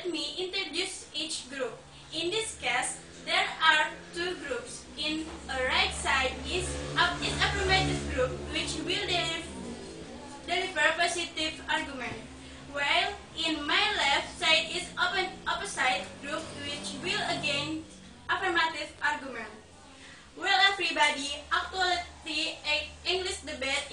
Let me introduce each group. In this case, there are two groups. In a right side is affirmative group, which will deliver positive argument, while in my left side is opposite group, which will again affirmative argument. Well, everybody, actually, English debate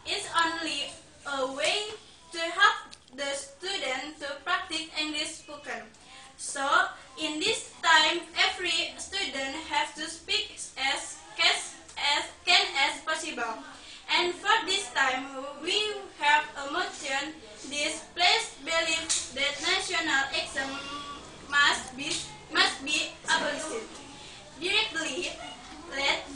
is only a way to help the student to practice English spoken. So, in this time, every student has to speak as can as possible. And for this time, we have a motion. This place believes that national exam must be abolished. Directly, let's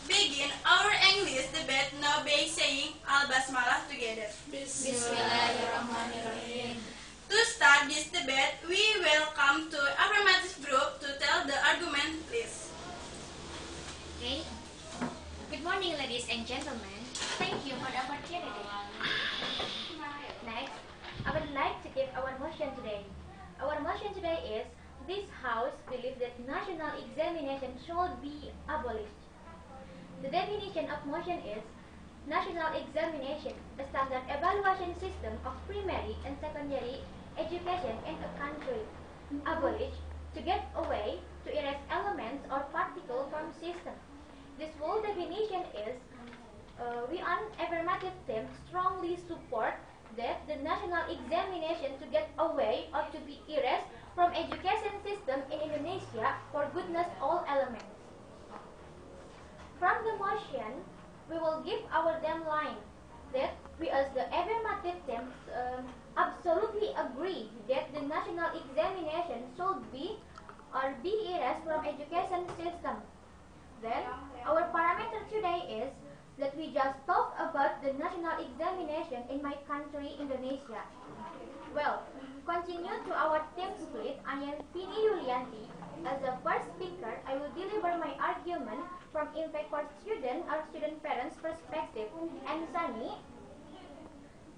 begin our English debate now by saying Al-Basmalah together. Bismillahirrahmanirrahim. To start this debate, we welcome to affirmative group to tell the argument, please. Okay. Good morning, ladies and gentlemen. Thank you for the opportunity. Next, I would like to give our motion today. Our motion today is, this House believes that national examination should be abolished. The definition of motion is, national examination, a standard evaluation system of primary and secondary education in a country, abolished to get away to erase elements or particles from system. This whole definition is, we on affirmative team strongly support that the national examination to get away or to be erased from education system in Indonesia for goodness all elements. From the motion, we will give our deadline that we as the affirmative team absolutely agree that the national examination should be erased from education system. Then, our parameter today is that we just talk about the national examination in my country, Indonesia. Well, continue to our team split. I am Pini Yulianti. As the first speaker, I will deliver my argument from impact for student or student parents perspective, and Sunny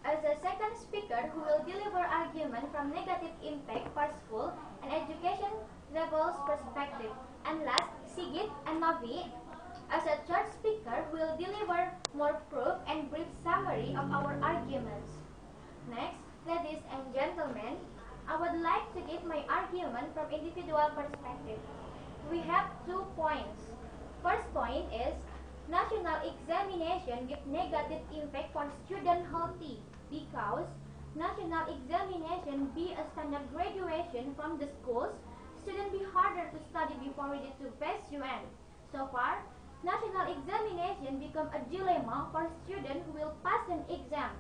as the second speaker who will deliver argument from negative impact for school and education levels perspective, and last, Sigit and Novi as a third speaker who will deliver more proof and brief summary of our arguments. Next, ladies and gentlemen, I would like to give my argument from individual perspective. We have 2 points. First point is, national examination give negative impact for student healthy because national examination be a standard graduation from the schools, student be harder to study before ready to face UN. So far, national examination become a dilemma for students who will pass an exam.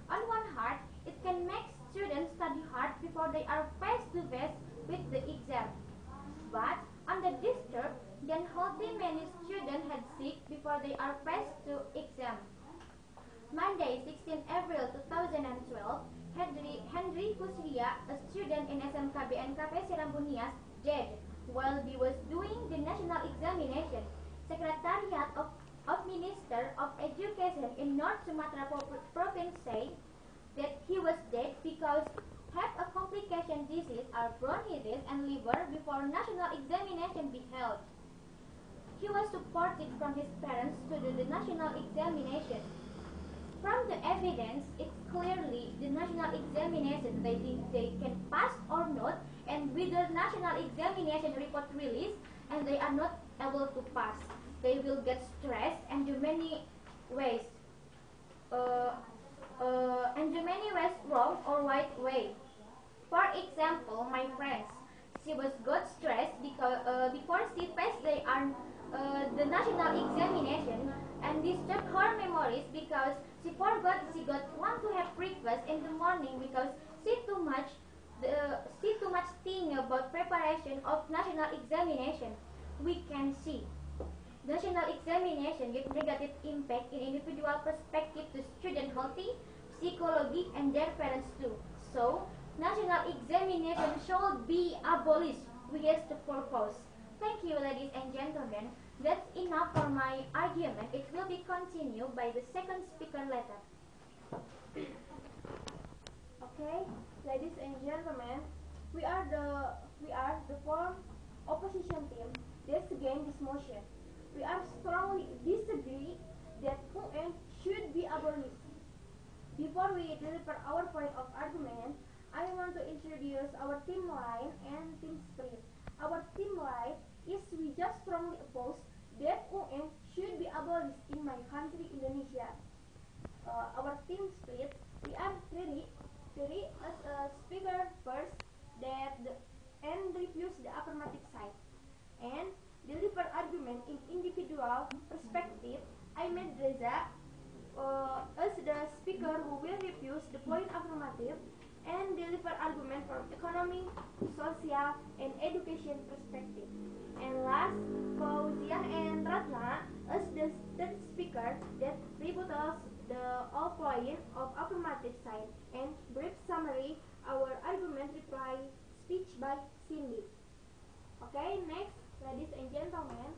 On one hand, it can make students study hard before they are face to face with the exam. But on the disturb, then healthy many students had sick before they are faced to exam. Monday, 16 April 2012, Henry Kusria, a student in SMK BNKP Serambunias, died while he was doing the national examination. Secretariat of Minister of Education in North Sumatra Province said that he was dead because had a complication disease or bronchitis and liver before national examination be held. He was supported from his parents to do the national examination. From the evidence, it's clearly the national examination they can pass or not, and with the national examination report released and they are not able to pass, they will get stressed and do many ways wrong or right way. For example, my friends, she was got stressed because before she faced the national examination, and disturbed her memories because she forgot she want to have breakfast in the morning because she too much think about preparation of national examination. We can see national examination give negative impact in individual perspective to student healthy, psychology, and their parents too. So, national examination should be abolished. We have to propose. Thank you, ladies and gentlemen. That's enough for my argument. It will be continued by the second speaker later. Okay, ladies and gentlemen, We are the form opposition team that's against this motion. We are strongly disagree that UN should be abolished. Before we deliver our point of argument, I want to introduce our team line and team spirit. Our team line is we just strongly oppose that UN should be abolished in my country, Indonesia. Our team spirit, we are very as a speaker first that and refuse the affirmative side and deliver argument in individual perspective. I made Reza as the speaker who will refuse the point affirmative and deliver argument from economic, social, and education perspective. And last, Fauzia and Ratna as the third speaker that rebuttals the all point of affirmative side and brief summary our argument reply speech by Cindy. Okay, next, ladies and gentlemen,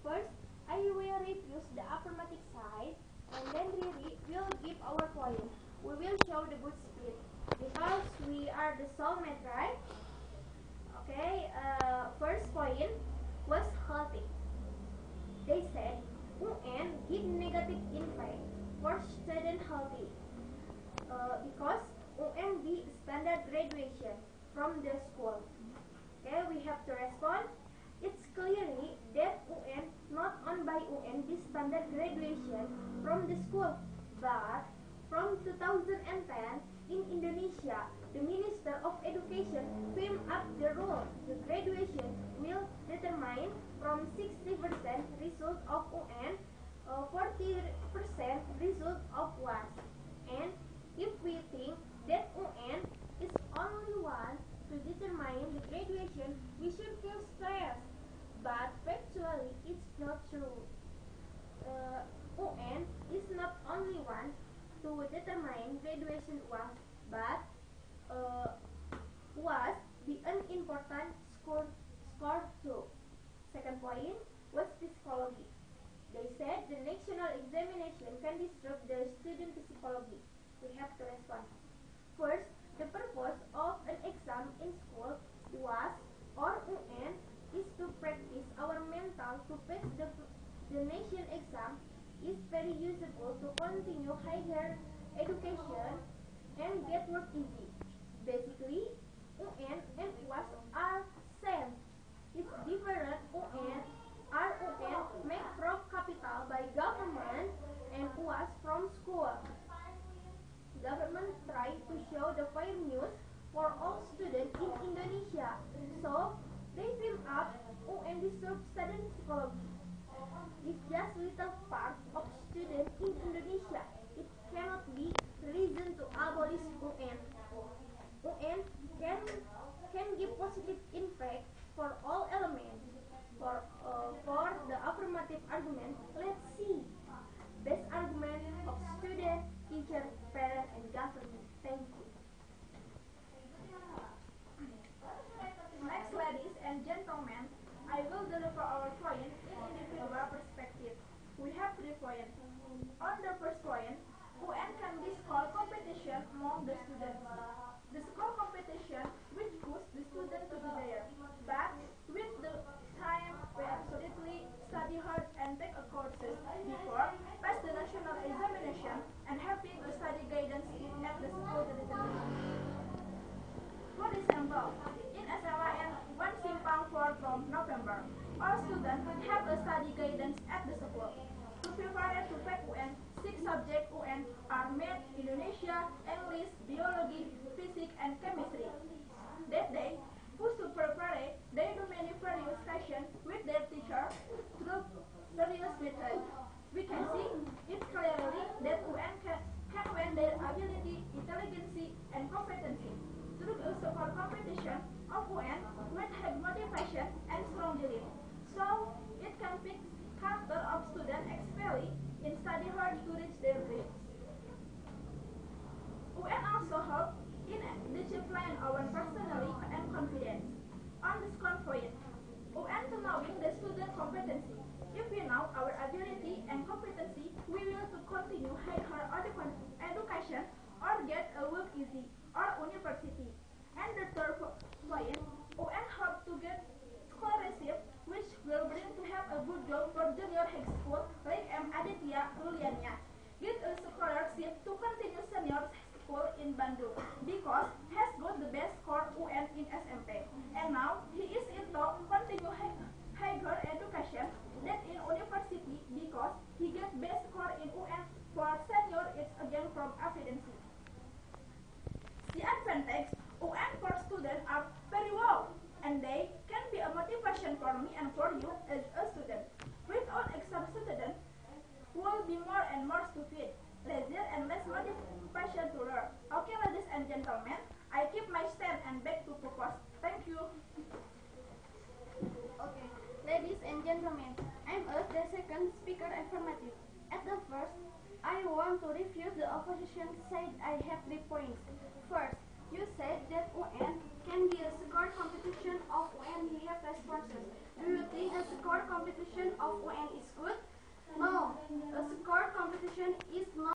first I will refuse the affirmative side and then Riri will give our point. We will show the good spirit because we are the soulmate, right? Okay, first point was healthy. They said UN give negative impact for student healthy because UN be standard graduation from the school. Okay, we have to respond. It's clearly that UN not owned by UN this standard graduation from the school, but from 2010 in Indonesia, the Minister of Education firmed up the rule. The graduation will determine from 60% result of UN, 40% result of WAS. And if we think that UN is only one to determine the graduation, we should feel stressed. But factually, it's not true. UN is not only one to determine graduation was, but was the unimportant score too. Second point was psychology. They said the national examination can disrupt the student psychology. We have to respond. First, the purpose of an exam in school was or UN is to practice our mental to pass the nation exam is very useful to continue higher education and get work easy. Basically, UN and UAS are same. It's different. UN made from capital by government and UAS from school. Government tried to show the fair news for all students in Indonesia. So they film up UN disturb student psychology. It's just little part of students in Indonesia. It cannot be reason to abolish UN. UN can give positive impact for all elements. For the affirmative argument, let's see. Best argument of student, teacher, parent, and government. Thank you. Next, ladies and gentlemen, I will deliver our point in individual perspective. We have 3 points. On the first point, UN can be school competition among the students. The school competition which push the student to be there. But with the time, we absolutely study hard and take a courses before pass the national examination and having a study guidance at the school determination. For example, in SLIN 1 Simpang 4 from November, all students have a study guidance at the school. To prepare to take UN, 6 subjects UN are Math, Indonesia, English, Biology, Physics, and Chemistry. That day, who to prepare, they do many various sessions with their teacher through various methods. We can see it clearly that UN can win their ability, intelligence, and competency. Through a so-called competition of UN with have motivation and strong belief. So, it can fix character of students expelling in study hard to reach their dreams. UN also help in discipline our personality and confidence. On the second point, UN to knowing the student competency. If we know our ability and competency, we will to continue higher education or get a work easy or university. And the third point, Bandung because he has got the best score UN in SMP, and now he is into continue higher education than in university because he get best score in UN for senior. It's again from evidence. The advantage UN for students are very well, and they can be a motivation for me and for you as a student. Without exam, students will be more and more stupid, lazy, and less motivation to learn. Okay, ladies and gentlemen, I keep my stand and back to purpose. Thank you. Okay, ladies and gentlemen, I'm the second speaker affirmative. At the first, I want to refute the opposition said I have 3 points. First, you said that UN can be a score competition of UN he have responses. Do you think a score competition of UN is good? No, a score competition is not